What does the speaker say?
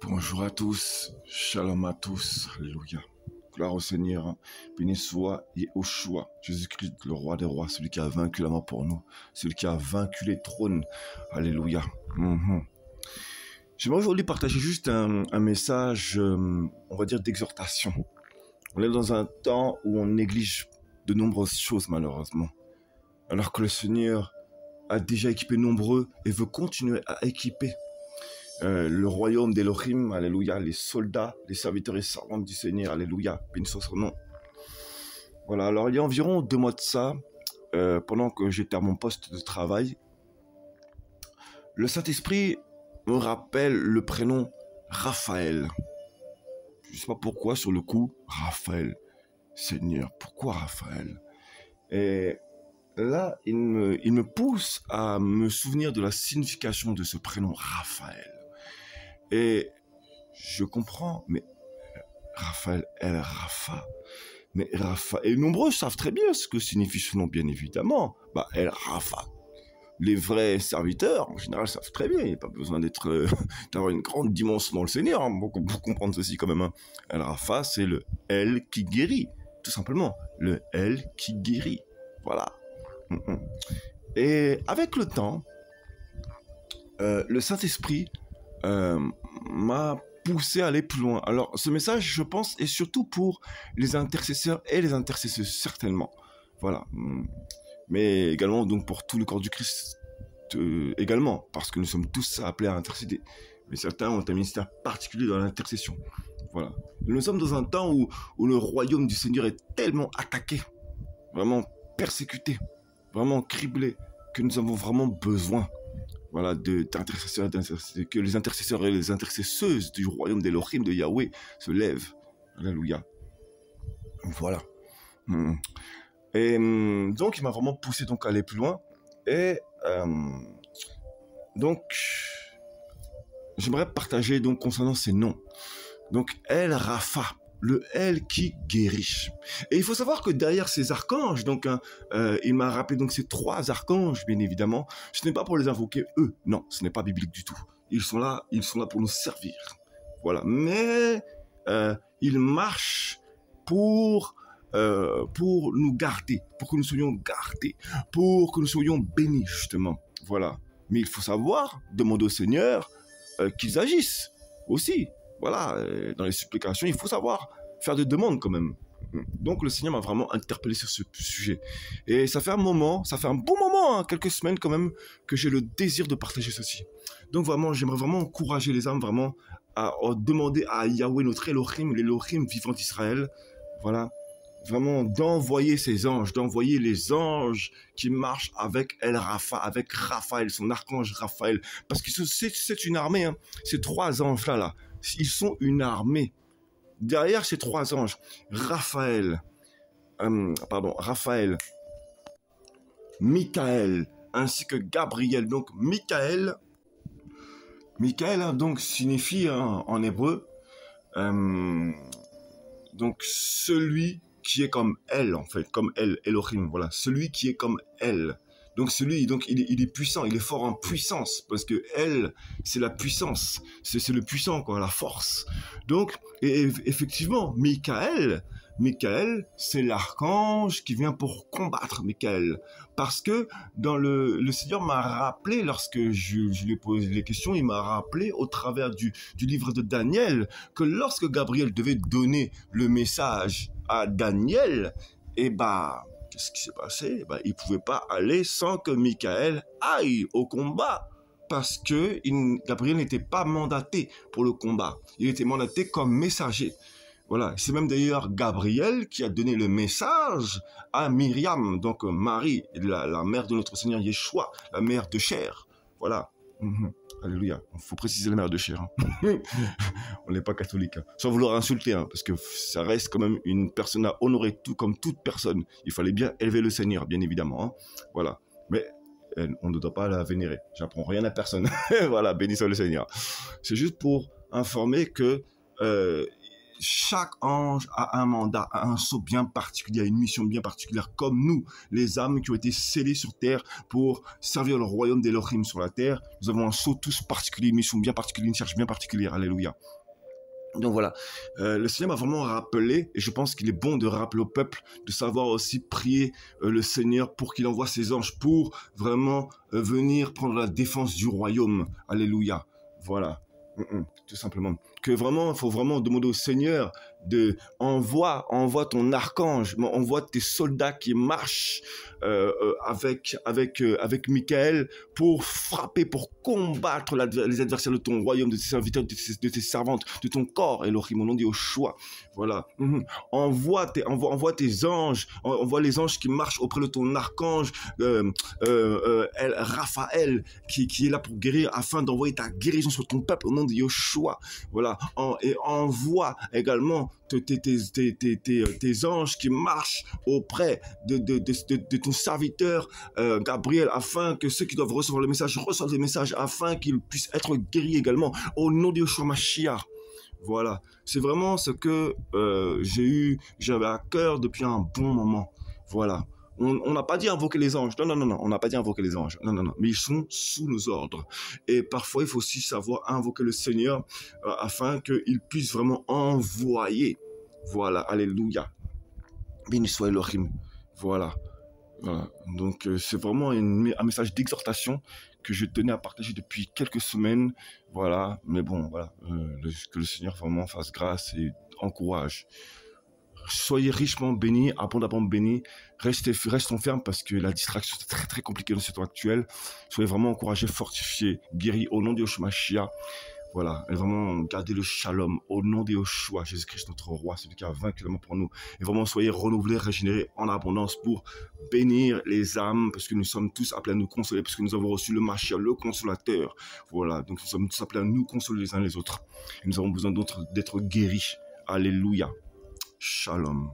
Bonjour à tous, shalom à tous, alléluia. Gloire au Seigneur, béni soit Yeshua, Jésus-Christ, le roi des rois, celui qui a vaincu la mort pour nous, celui qui a vaincu les trônes, alléluia. J'aimerais aujourd'hui partager juste un message, on va dire, d'exhortation. On est dans un temps où on néglige de nombreuses choses, malheureusement. Alors que le Seigneur a déjà équipé nombreux et veut continuer à équiper le royaume d'Elohim, alléluia, les soldats, les serviteurs et servantes du Seigneur, alléluia, béni soit son nom. Voilà, alors il y a environ 2 mois de ça, pendant que j'étais à mon poste de travail, le Saint-Esprit me rappelle le prénom Raphaël. Je ne sais pas pourquoi, sur le coup, Raphaël. Seigneur, pourquoi Raphaël? Et là, il me pousse à me souvenir de la signification de ce prénom Raphaël. Et je comprends, mais Raphaël, El Rafa. Mais Rafa, et nombreux savent très bien ce que signifie ce nom, bien évidemment. El Rafa. Les vrais serviteurs, en général, savent très bien. Il n'y a pas besoin d'avoir une grande dimension dans le Seigneur pour comprendre ceci quand même. El Rafa, c'est le El qui guérit, tout simplement. Le El qui guérit. Voilà. Et avec le temps, le Saint-Esprit m'a poussé à aller plus loin. Alors, ce message, je pense, est surtout pour les intercesseurs et les intercesseuses, certainement. Voilà. Mais également, donc, pour tout le corps du Christ, également, parce que nous sommes tous appelés à intercéder. Mais certains ont un ministère particulier dans l'intercession. Voilà. Nous sommes dans un temps où le royaume du Seigneur est tellement attaqué, vraiment persécuté, vraiment criblé, que nous avons vraiment besoin, voilà, d'intercesseurs, que les intercesseurs et les intercesseuses du royaume d'Elohim, de Yahweh, se lèvent. Alléluia. Voilà. Et donc, il m'a vraiment poussé donc à aller plus loin. Et donc, j'aimerais partager donc concernant ces noms. Donc, El Rafa, le El qui guérit. Et il faut savoir que derrière ces archanges, donc il m'a rappelé donc ces 3 archanges, bien évidemment. Ce n'est pas pour les invoquer eux, non, ce n'est pas biblique du tout. Ils sont là pour nous servir. Voilà, mais ils marchent pour nous garder, pour que nous soyons gardés, pour que nous soyons bénis justement. Voilà. Mais il faut savoir demander au Seigneur qu'ils agissent aussi. Voilà, dans les supplications, il faut savoir faire des demandes quand même. Donc le Seigneur m'a vraiment interpellé sur ce sujet. Et ça fait un bon moment, quelques semaines quand même, que j'ai le désir de partager ceci. Donc vraiment, j'aimerais vraiment encourager les âmes vraiment à demander à Yahweh, notre Elohim, l'Elohim vivant d'Israël, voilà, vraiment d'envoyer ses anges, d'envoyer les anges qui marchent avec El Rafa, avec Raphaël, son archange Raphaël. Parce que c'est une armée, hein. Ces 3 anges-là, ils sont une armée. Derrière ces 3 anges, Raphaël, Michael, ainsi que Gabriel. Donc, Michael, donc, signifie en hébreu, donc, celui qui est comme elle, en fait, comme elle, Elohim, voilà, celui qui est comme elle. Donc il est puissant, il est fort en puissance, parce que elle, c'est la puissance, c'est le puissant, quoi, la force. Donc, et effectivement, Michael, c'est l'archange qui vient pour combattre Michael. Parce que dans le Seigneur m'a rappelé, lorsque je lui ai posé les questions, il m'a rappelé au travers du livre de Daniel, que lorsque Gabriel devait donner le message à Daniel, qu'est-ce qui s'est passé? Il ne pouvait pas aller sans que Michael aille au combat, parce que Gabriel n'était pas mandaté pour le combat. Il était mandaté comme messager. Voilà, c'est même d'ailleurs Gabriel qui a donné le message à Myriam, donc Marie, la mère de notre Seigneur Yeshua, la mère de chair. Voilà. Alléluia. Il faut préciser la mère de chair. On n'est pas catholique. Sans vouloir insulter, parce que ça reste quand même une personne à honorer, tout comme toute personne. Il fallait bien élever le Seigneur, bien évidemment. Voilà. Mais on ne doit pas la vénérer. J'apprends rien à personne. Voilà, béni soit le Seigneur. C'est juste pour informer que chaque ange a un mandat, a un sceau bien particulier, a une mission bien particulière, comme nous, les âmes qui ont été scellées sur terre pour servir le royaume d'Elohim sur la terre. Nous avons un sceau tous particulier, une mission bien particulière, une charge bien particulière. Alléluia. Donc voilà, le Seigneur m'a vraiment rappelé, et je pense qu'il est bon de rappeler au peuple, de savoir aussi prier le Seigneur pour qu'il envoie ses anges pour vraiment venir prendre la défense du royaume. Alléluia. Voilà. Tout simplement. Que vraiment, il faut vraiment demander au Seigneur de envoie ton archange, envoie tes soldats qui marchent avec Michael pour frapper, pour combattre les adversaires de ton royaume, de tes serviteurs, de tes servantes, de ton corps, Elohim, au nom de Yoshua. Voilà. Envoie tes anges, envoie les anges qui marchent auprès de ton archange, Raphaël, qui est là pour guérir, afin d'envoyer ta guérison sur ton peuple au nom de Yoshua. Voilà. Et envoie également tes anges qui marchent auprès de ton serviteur Gabriel, afin que ceux qui doivent recevoir le message reçoivent le message, afin qu'ils puissent être guéris également au nom de Yeshua Mashiach. Voilà, c'est vraiment ce que j'avais à cœur depuis un bon moment. Voilà. On n'a pas dit invoquer les anges. Non, on n'a pas dit invoquer les anges. Non. Mais ils sont sous nos ordres. Et parfois, il faut aussi savoir invoquer le Seigneur afin qu'il puisse vraiment envoyer. Voilà, alléluia. Béni soit Elohim. Voilà. Donc, c'est vraiment un message d'exhortation que je tenais à partager depuis quelques semaines. Voilà. Mais bon, voilà. Que le Seigneur vraiment fasse grâce et encourage. Soyez richement bénis, abondamment bénis, restons fermes parce que la distraction c'est très très compliqué dans ce temps actuel. Soyez vraiment encouragés, fortifiés, guéris au nom de Yeshua Mashiach. Voilà, et vraiment gardez le shalom au nom de Yeshua, Jésus-Christ notre roi, celui qui a vaincu la mort pour nous. Et vraiment soyez renouvelés, régénérés en abondance pour bénir les âmes, parce que nous sommes tous appelés à nous consoler, parce que nous avons reçu le Mashiach, le consolateur. Voilà, donc nous sommes tous appelés à nous consoler les uns les autres. Et nous avons besoin d'être guéris. Alléluia. Shalom.